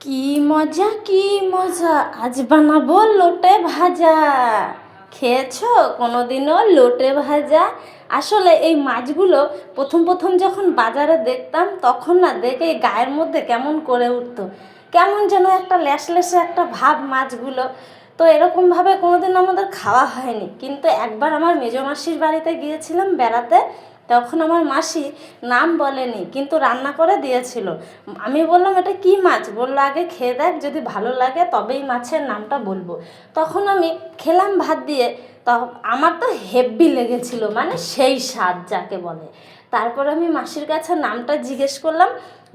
কি মজা কি মজা, আজ বানাবো লোটে ভাজা। খেয়েছো কোনোদিনও লোটে ভাজা? আসলে এই মাছগুলো প্রথম প্রথম যখন বাজারে দেখতাম তখন না দেখে গায়ের মধ্যে কেমন করে উঠতো, কেমন যেন একটা ল্যাসল্যাসে একটা ভাব মাছগুলো। তো এরকমভাবে কোনোদিন আমাদের খাওয়া হয়নি, কিন্তু একবার আমার মেজো মাসির বাড়িতে গিয়েছিলাম বেড়াতে। তখন আমার মাসি নাম বলেনি, কিন্তু রান্না করে দিয়েছিল। আমি বললাম এটা কি মাছ? বললো আগে খেয়ে দেখ, যদি ভালো লাগে তবেই মাছের নামটা বলবো। তখন আমি খেলাম ভাত দিয়ে, তো আমার তো হেব্বি লেগেছিল, মানে সেই স্বাদ যাকে বলে। তারপর আমি মাসির কাছে নামটা জিজ্ঞেস করলাম।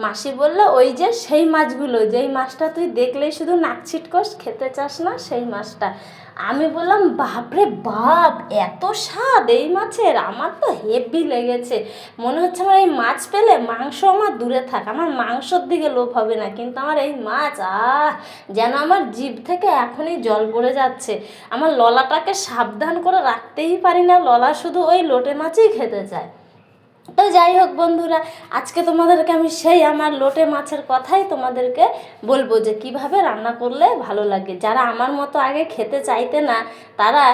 মাসি বললো ওই যে সেই মাছগুলো, যেই মাছটা তুই দেখলেই শুধু নাক ছিটকোস, খেতে চাস না, সেই মাছটা। আমি বললাম বাপরে বাপ, এত স্বাদ এই মাছের! আমার তো হেব্বি লেগেছে। মনে হচ্ছে আমার এই মাছ পেলে মাংস আমার দূরে থাক, আমার মাংসর দিকে লোভ হবে না, কিন্তু আমার এই মাছ যেন আমার জিভ থেকে এখনই জল পড়ে যাচ্ছে। আমার ললাটাকে সাবধান করে রাখতেই পারি না, ললা শুধু ওই লোটে মাছই খেতে চায়। তো যাই হোক বন্ধুরা, আজকে তোমাদেরকে আমি সেই আমার লোটে মাছের কথাই তোমাদেরকে বলবো যে কিভাবে রান্না করলে ভালো লাগে। যারা আমার মতো আগে খেতে চাইতে না, তারা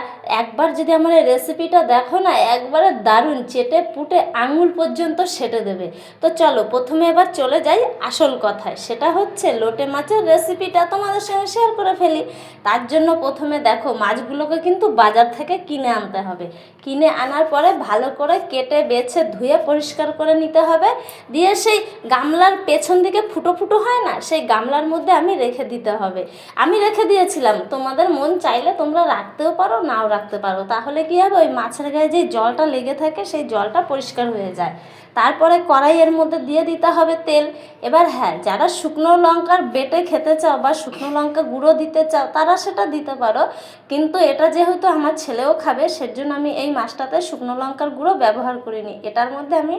একবার যদি আমার এই রেসিপিটা দেখো না, একবারে দারুণ, চেটে পুটে আঙুল পর্যন্ত সেটে দেবে। তো চলো প্রথমে এবার চলে যাই আসল কথায়, সেটা হচ্ছে লোটে মাছের রেসিপিটা তোমাদের সঙ্গে শেয়ার করে ফেলি। তার জন্য প্রথমে দেখো, মাছগুলোকে কিন্তু বাজার থেকে কিনে আনতে হবে। কিনে আনার পরে ভালো করে কেটে বেছে ধুয়ে পরিষ্কার করে নিতে হবে। দিয়ে সেই গামলার পেছন দিকে ফুটো ফুটো হয় না, সেই গামলার মধ্যে আমি রেখে দিতে হবে। আমি রেখে দিয়েছিলাম, তোমাদের মন চাইলে তোমরা রাখতেও পারো, নাও রাখতে পারো। তাহলে কী হবে, ওই মাছের গায়ে যে জলটা লেগে থাকে সেই জলটা পরিষ্কার হয়ে যায়। তারপরে কড়াইয়ের মধ্যে দিয়ে দিতে হবে তেল। এবার হ্যাঁ, যারা শুকনো লঙ্কার বেটে খেতে চাও বা শুকনো লঙ্কা গুঁড়ো দিতে চাও, তারা সেটা দিতে পারো। কিন্তু এটা যেহেতু আমার ছেলেও খাবে, সেজন্য আমি এই মাছটাতে শুকনো লঙ্কার গুঁড়ো ব্যবহার করিনি। এটার মধ্যে আমি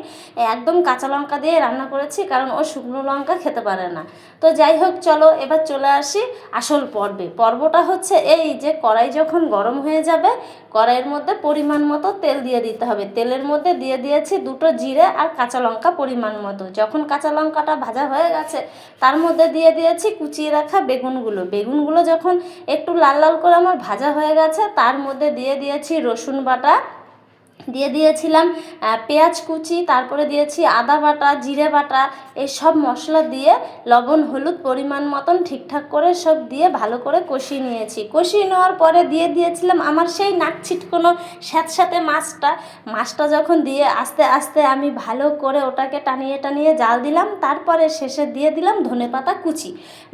একদম কাঁচা লঙ্কা দিয়ে রান্না করেছি, কারণ ও শুকনো লঙ্কা খেতে পারে না। তো যাই হোক, চলো এবার চলে আসি আসল পর্বে। পর্বটা হচ্ছে এই যে, কড়াই যখন গরম হয়ে যাবে, কড়াইয়ের মধ্যে পরিমাণ মতো তেল দিয়ে দিতে হবে। তেলের মধ্যে দিয়ে দিয়েছি দুটো জিরে আর কাঁচা লঙ্কা পরিমাণ মতো। যখন কাঁচা লঙ্কাটা ভাজা হয়ে গেছে, তার মধ্যে দিয়ে দিয়েছি কুচিয়ে রাখা বেগুনগুলো। বেগুনগুলো যখন একটু লাল লাল করে আমার ভাজা হয়ে গেছে, তার মধ্যে দিয়ে দিয়েছি রসুন বাটা, দিয়ে দিয়েছিলাম পেঁয়াজ কুচি, তারপরে দিয়েছি আদা বাটা, জিরে বাটা। এই সব মশলা দিয়ে লবণ হলুদ পরিমাণ মতন ঠিকঠাক করে সব দিয়ে ভালো করে কষিয়ে নিয়েছি। কষিয়ে নেওয়ার পরে দিয়ে দিয়েছিলাম আমার সেই নাক ছিটকোনো স্যাঁতস্যাঁতে মাছটা। মাছটা যখন দিয়ে আস্তে আস্তে আমি ভালো করে ওটাকে টানিয়ে টানিয়ে জাল দিলাম। তারপরে শেষে দিয়ে দিলাম ধনেপাতা কুচি।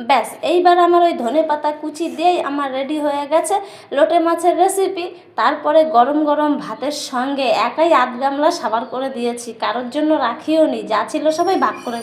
ব্যাস, এইবার আমার ওই ধনেপাতা কুচি দিয়েই আমার রেডি হয়ে গেছে লোটে মাছের রেসিপি। তারপরে গরম গরম ভাতের সঙ্গে একাই আধ গামলা সাবার করে দিয়েছি, কারোর জন্য রাখিও নি, যা ছিল সবাই ভাগ করে